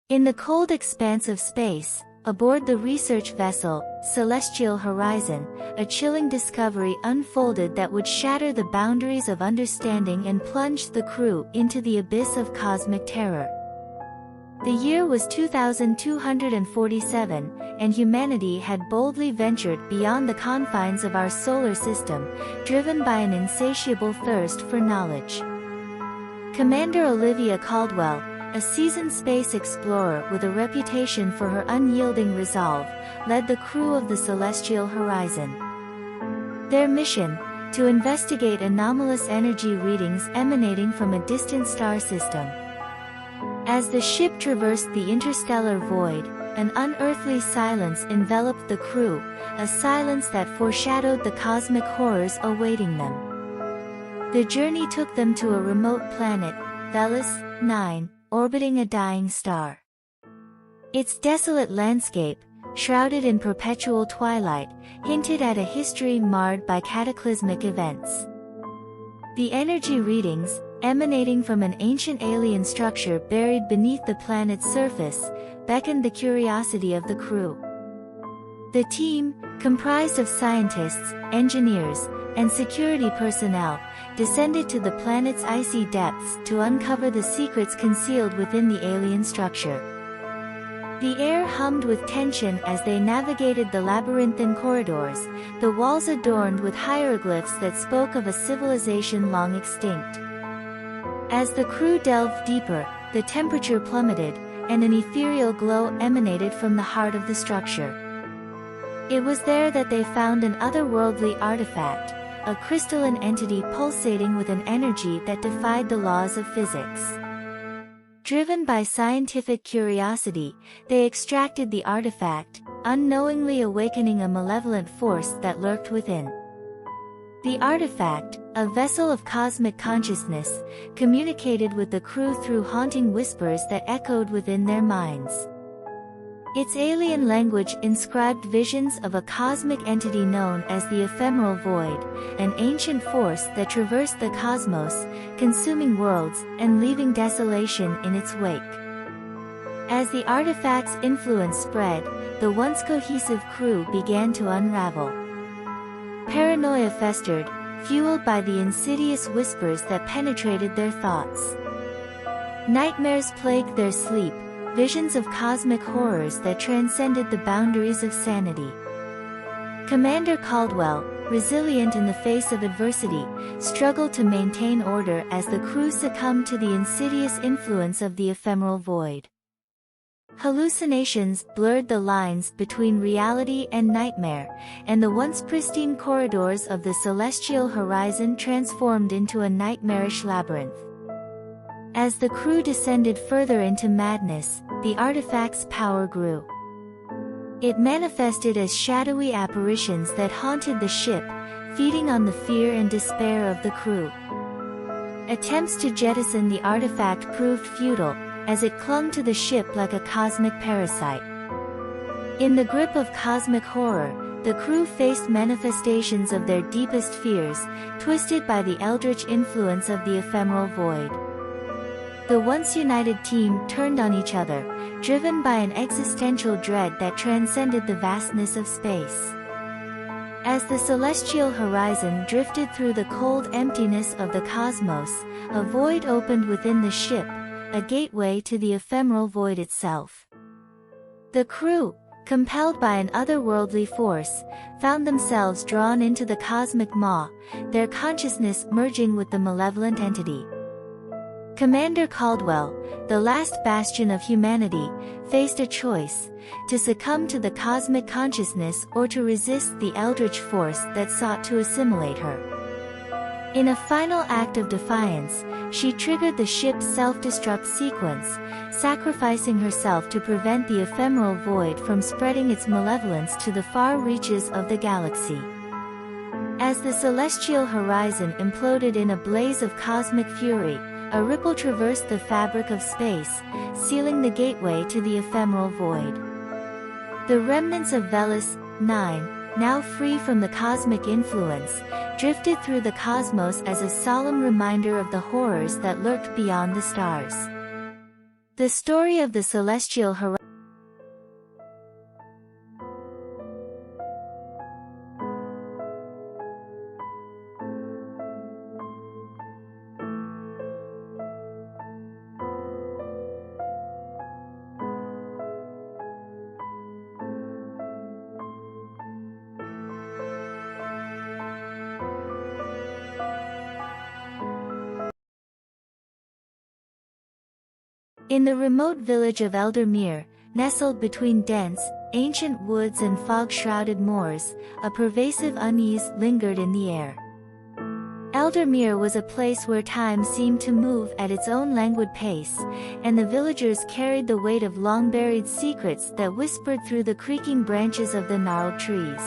In the cold expanse of space, aboard the research vessel, Celestial Horizon, a chilling discovery unfolded that would shatter the boundaries of understanding and plunge the crew into the abyss of cosmic terror. The year was 2247, and humanity had boldly ventured beyond the confines of our solar system, driven by an insatiable thirst for knowledge. Commander Olivia Caldwell, a seasoned space explorer with a reputation for her unyielding resolve, led the crew of the Celestial Horizon. Their mission: to investigate anomalous energy readings emanating from a distant star system. As the ship traversed the interstellar void, an unearthly silence enveloped the crew, a silence that foreshadowed the cosmic horrors awaiting them. The journey took them to a remote planet, Velis 9, orbiting a dying star. Its desolate landscape, shrouded in perpetual twilight, hinted at a history marred by cataclysmic events. The energy readings, emanating from an ancient alien structure buried beneath the planet's surface, beckoned the curiosity of the crew. The team, comprised of scientists, engineers, and security personnel, descended to the planet's icy depths to uncover the secrets concealed within the alien structure. The air hummed with tension as they navigated the labyrinthine corridors, the walls adorned with hieroglyphs that spoke of a civilization long extinct. As the crew delved deeper, the temperature plummeted, and an ethereal glow emanated from the heart of the structure. It was there that they found an otherworldly artifact, a crystalline entity pulsating with an energy that defied the laws of physics. Driven by scientific curiosity, they extracted the artifact, unknowingly awakening a malevolent force that lurked within. The artifact, a vessel of cosmic consciousness, communicated with the crew through haunting whispers that echoed within their minds. Its alien language inscribed visions of a cosmic entity known as the Ephemeral Void, an ancient force that traversed the cosmos, consuming worlds and leaving desolation in its wake. As the artifact's influence spread, the once cohesive crew began to unravel. Paranoia festered, fueled by the insidious whispers that penetrated their thoughts. Nightmares plagued their sleep, visions of cosmic horrors that transcended the boundaries of sanity. Commander Caldwell, resilient in the face of adversity, struggled to maintain order as the crew succumbed to the insidious influence of the ephemeral void. Hallucinations blurred the lines between reality and nightmare, and the once pristine corridors of the Celestial Horizon transformed into a nightmarish labyrinth. As the crew descended further into madness, the artifact's power grew. It manifested as shadowy apparitions that haunted the ship, feeding on the fear and despair of the crew. Attempts to jettison the artifact proved futile, as it clung to the ship like a cosmic parasite. In the grip of cosmic horror, the crew faced manifestations of their deepest fears, twisted by the eldritch influence of the ephemeral void. The once united team turned on each other, driven by an existential dread that transcended the vastness of space. As the Celestial Horizon drifted through the cold emptiness of the cosmos, a void opened within the ship, a gateway to the ephemeral void itself. The crew, compelled by an otherworldly force, found themselves drawn into the cosmic maw, their consciousness merging with the malevolent entity. Commander Caldwell, the last bastion of humanity, faced a choice: to succumb to the cosmic consciousness or to resist the eldritch force that sought to assimilate her. In a final act of defiance, she triggered the ship's self-destruct sequence, sacrificing herself to prevent the ephemeral void from spreading its malevolence to the far reaches of the galaxy. As the Celestial Horizon imploded in a blaze of cosmic fury, a ripple traversed the fabric of space, sealing the gateway to the ephemeral void. The remnants of Velis 9, now free from the cosmic influence, drifted through the cosmos as a solemn reminder of the horrors that lurked beyond the stars. The story of the celestial horizon. In the remote village of Eldermere, nestled between dense, ancient woods and fog-shrouded moors, a pervasive unease lingered in the air. Eldermere was a place where time seemed to move at its own languid pace, and the villagers carried the weight of long-buried secrets that whispered through the creaking branches of the gnarled trees.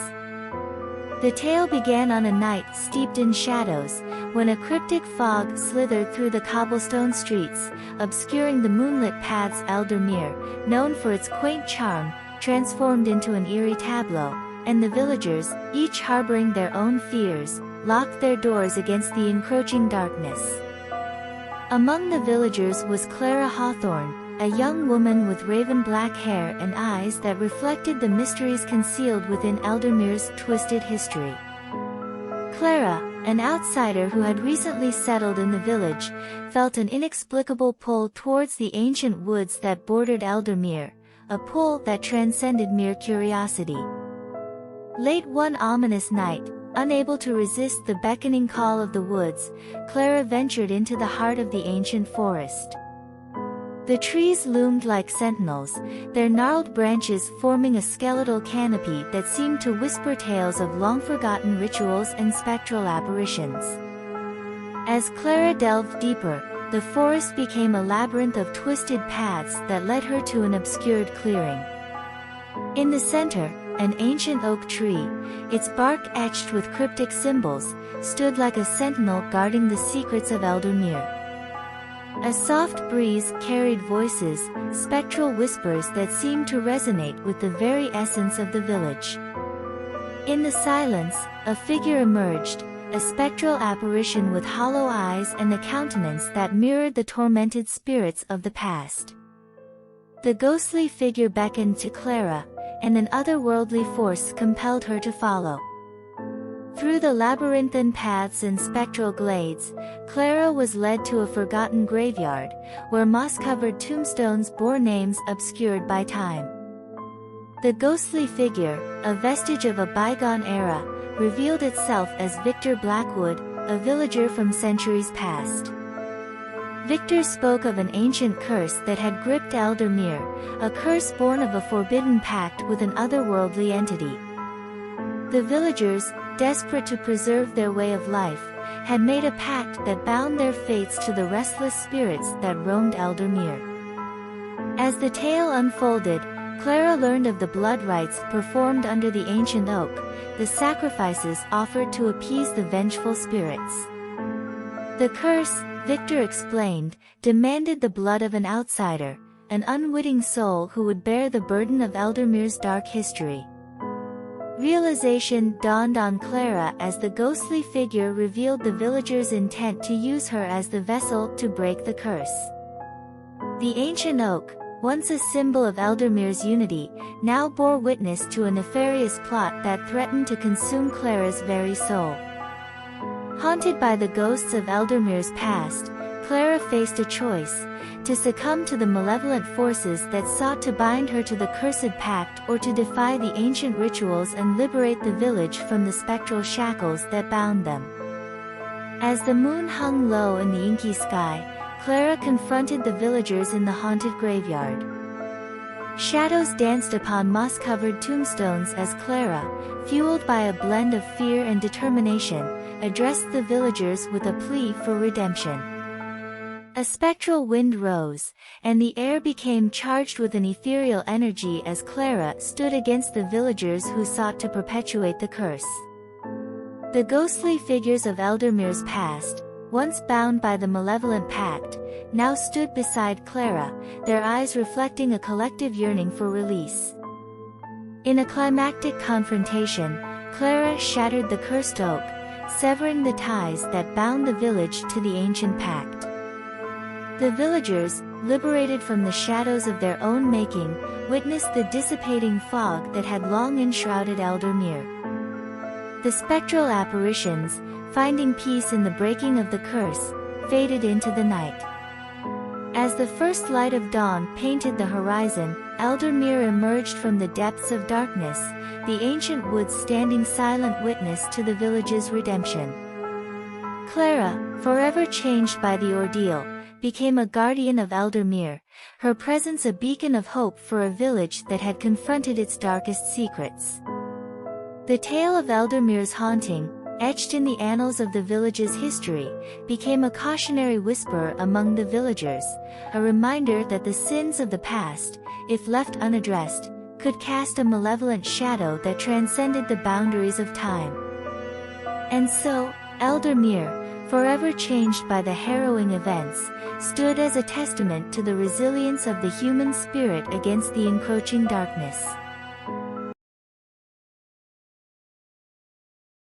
The tale began on a night steeped in shadows, when a cryptic fog slithered through the cobblestone streets, obscuring the moonlit paths. Eldermere, known for its quaint charm, transformed into an eerie tableau, and the villagers, each harboring their own fears, locked their doors against the encroaching darkness. Among the villagers was Clara Hawthorne, a young woman with raven-black hair and eyes that reflected the mysteries concealed within Eldermere's twisted history. Clara, an outsider who had recently settled in the village, felt an inexplicable pull towards the ancient woods that bordered Eldermere, a pull that transcended mere curiosity. Late one ominous night, unable to resist the beckoning call of the woods, Clara ventured into the heart of the ancient forest. The trees loomed like sentinels, their gnarled branches forming a skeletal canopy that seemed to whisper tales of long-forgotten rituals and spectral apparitions. As Clara delved deeper, the forest became a labyrinth of twisted paths that led her to an obscured clearing. In the center, an ancient oak tree, its bark etched with cryptic symbols, stood like a sentinel guarding the secrets of Eldermere. A soft breeze carried voices, spectral whispers that seemed to resonate with the very essence of the village. In the silence, a figure emerged, a spectral apparition with hollow eyes and a countenance that mirrored the tormented spirits of the past. The ghostly figure beckoned to Clara, and an otherworldly force compelled her to follow. Through the labyrinthine paths and spectral glades, Clara was led to a forgotten graveyard, where moss-covered tombstones bore names obscured by time. The ghostly figure, a vestige of a bygone era, revealed itself as Victor Blackwood, a villager from centuries past. Victor spoke of an ancient curse that had gripped Eldermere, a curse born of a forbidden pact with an otherworldly entity. The villagers, desperate to preserve their way of life, had made a pact that bound their fates to the restless spirits that roamed Eldermere. As the tale unfolded, Clara learned of the blood rites performed under the ancient oak, the sacrifices offered to appease the vengeful spirits. The curse, Victor explained, demanded the blood of an outsider, an unwitting soul who would bear the burden of Eldermere's dark history. Realization dawned on Clara as the ghostly figure revealed the villagers' intent to use her as the vessel to break the curse. The ancient oak, once a symbol of Eldermere's unity, now bore witness to a nefarious plot that threatened to consume Clara's very soul. Haunted by the ghosts of Eldermere's past, Clara faced a choice: to succumb to the malevolent forces that sought to bind her to the cursed pact, or to defy the ancient rituals and liberate the village from the spectral shackles that bound them. As the moon hung low in the inky sky, Clara confronted the villagers in the haunted graveyard. Shadows danced upon moss-covered tombstones as Clara, fueled by a blend of fear and determination, addressed the villagers with a plea for redemption. A spectral wind rose, and the air became charged with an ethereal energy as Clara stood against the villagers who sought to perpetuate the curse. The ghostly figures of Eldermere's past, once bound by the malevolent pact, now stood beside Clara, their eyes reflecting a collective yearning for release. In a climactic confrontation, Clara shattered the cursed oak, severing the ties that bound the village to the ancient pact. The villagers, liberated from the shadows of their own making, witnessed the dissipating fog that had long enshrouded Eldermere. The spectral apparitions, finding peace in the breaking of the curse, faded into the night. As the first light of dawn painted the horizon, Eldermere emerged from the depths of darkness, the ancient woods standing silent witness to the village's redemption. Clara, forever changed by the ordeal, became a guardian of Eldermere, her presence a beacon of hope for a village that had confronted its darkest secrets. The tale of Eldermere's haunting, etched in the annals of the village's history, became a cautionary whisper among the villagers, a reminder that the sins of the past, if left unaddressed, could cast a malevolent shadow that transcended the boundaries of time. And so, Eldermere, forever changed by the harrowing events, stood as a testament to the resilience of the human spirit against the encroaching darkness.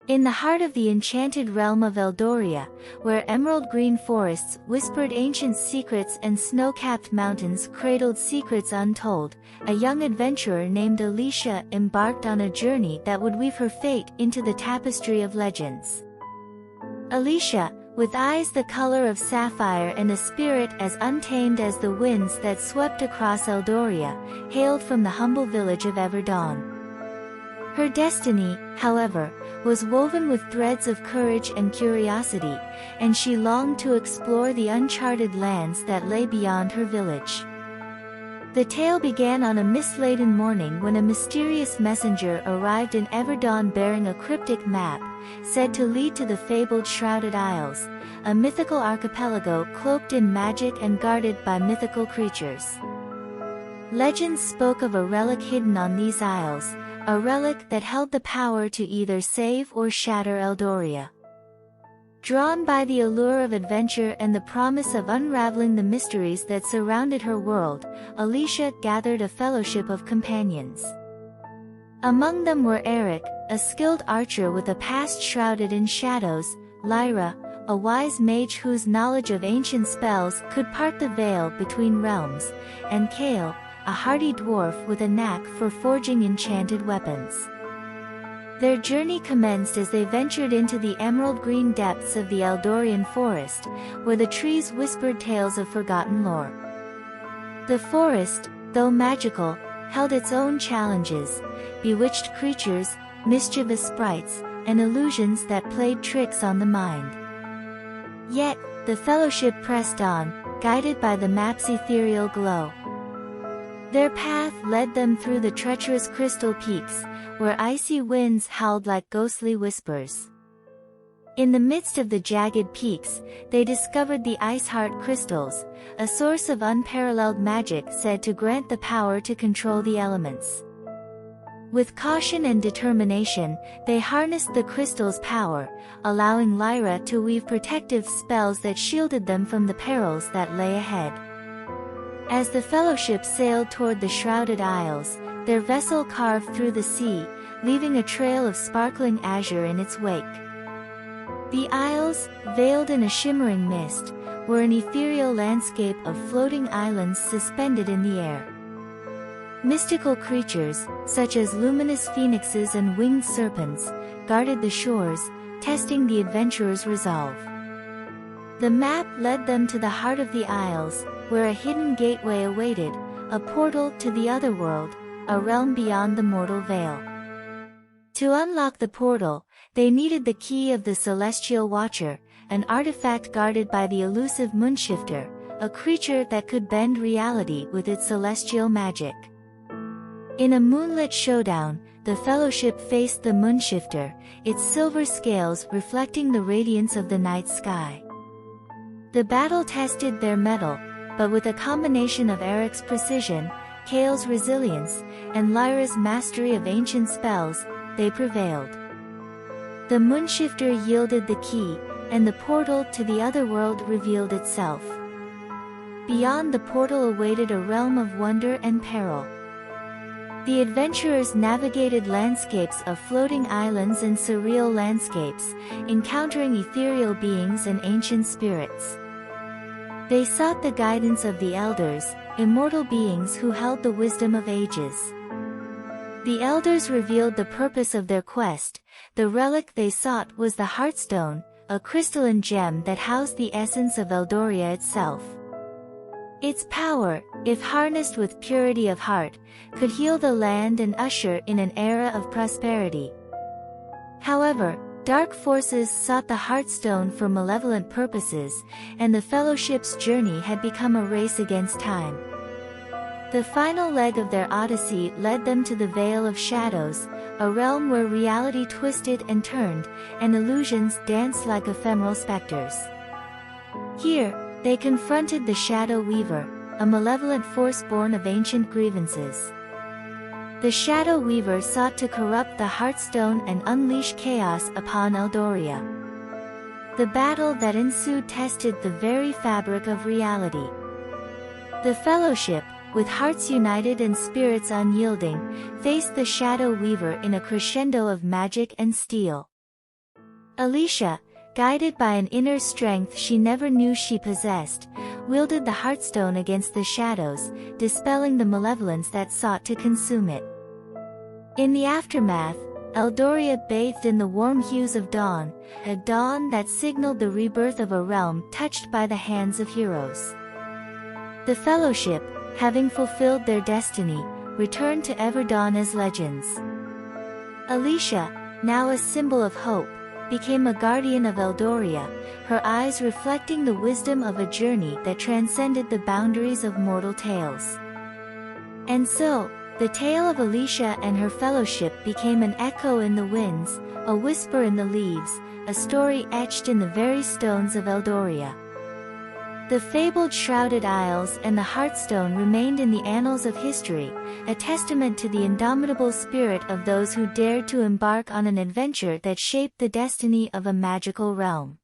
In the heart of the enchanted realm of Eldoria, where emerald green forests whispered ancient secrets and snow-capped mountains cradled secrets untold, a young adventurer named Alicia embarked on a journey that would weave her fate into the tapestry of legends. Alicia, with eyes the color of sapphire and a spirit as untamed as the winds that swept across Eldoria, hailed from the humble village of Everdawn. Her destiny, however, was woven with threads of courage and curiosity, and she longed to explore the uncharted lands that lay beyond her village. The tale began on a mist-laden morning when a mysterious messenger arrived in Everdawn bearing a cryptic map, said to lead to the fabled Shrouded Isles, a mythical archipelago cloaked in magic and guarded by mythical creatures. Legends spoke of a relic hidden on these isles, a relic that held the power to either save or shatter Eldoria. Drawn by the allure of adventure and the promise of unraveling the mysteries that surrounded her world, Alicia gathered a fellowship of companions. Among them were Eric, a skilled archer with a past shrouded in shadows, Lyra, a wise mage whose knowledge of ancient spells could part the veil between realms, and Kale, a hardy dwarf with a knack for forging enchanted weapons. Their journey commenced as they ventured into the emerald green depths of the Eldorian forest, where the trees whispered tales of forgotten lore. The forest, though magical, held its own challenges, bewitched creatures, mischievous sprites, and illusions that played tricks on the mind. Yet, the fellowship pressed on, guided by the map's ethereal glow. Their path led them through the treacherous crystal peaks, where icy winds howled like ghostly whispers. In the midst of the jagged peaks, they discovered the Iceheart crystals, a source of unparalleled magic said to grant the power to control the elements. With caution and determination, they harnessed the crystal's power, allowing Lyra to weave protective spells that shielded them from the perils that lay ahead. As the fellowship sailed toward the Shrouded Isles, their vessel carved through the sea, leaving a trail of sparkling azure in its wake. The isles, veiled in a shimmering mist, were an ethereal landscape of floating islands suspended in the air. Mystical creatures, such as luminous phoenixes and winged serpents, guarded the shores, testing the adventurers' resolve. The map led them to the heart of the isles, where a hidden gateway awaited, a portal to the otherworld, a realm beyond the mortal veil. To unlock the portal, they needed the key of the Celestial Watcher, an artifact guarded by the elusive Moonshifter, a creature that could bend reality with its celestial magic. In a moonlit showdown, the Fellowship faced the Moonshifter, its silver scales reflecting the radiance of the night sky. The battle tested their mettle, but with a combination of Eric's precision, Kale's resilience, and Lyra's mastery of ancient spells, they prevailed. The Moonshifter yielded the key, and the portal to the otherworld revealed itself. Beyond the portal awaited a realm of wonder and peril. The adventurers navigated landscapes of floating islands and surreal landscapes, encountering ethereal beings and ancient spirits. They sought the guidance of the elders, immortal beings who held the wisdom of ages. The elders revealed the purpose of their quest. The relic they sought was the Heartstone, a crystalline gem that housed the essence of Eldoria itself. Its power, if harnessed with purity of heart, could heal the land and usher in an era of prosperity. However, dark forces sought the Heartstone for malevolent purposes, and the Fellowship's journey had become a race against time. The final leg of their odyssey led them to the Vale of Shadows, a realm where reality twisted and turned, and illusions danced like ephemeral specters. Here, they confronted the Shadow Weaver, a malevolent force born of ancient grievances. The Shadow Weaver sought to corrupt the Heartstone and unleash chaos upon Eldoria. The battle that ensued tested the very fabric of reality. The Fellowship, with hearts united and spirits unyielding, faced the Shadow Weaver in a crescendo of magic and steel. Alicia, guided by an inner strength she never knew she possessed, wielded the Heartstone against the shadows, dispelling the malevolence that sought to consume it. In the aftermath, Eldoria bathed in the warm hues of dawn, a dawn that signaled the rebirth of a realm touched by the hands of heroes. The Fellowship, having fulfilled their destiny, returned to Everdawn as legends. Alicia, now a symbol of hope, became a guardian of Eldoria, her eyes reflecting the wisdom of a journey that transcended the boundaries of mortal tales. And so, the tale of Alicia and her Fellowship became an echo in the winds, a whisper in the leaves, a story etched in the very stones of Eldoria. The fabled Shrouded Isles and the Heartstone remained in the annals of history, a testament to the indomitable spirit of those who dared to embark on an adventure that shaped the destiny of a magical realm.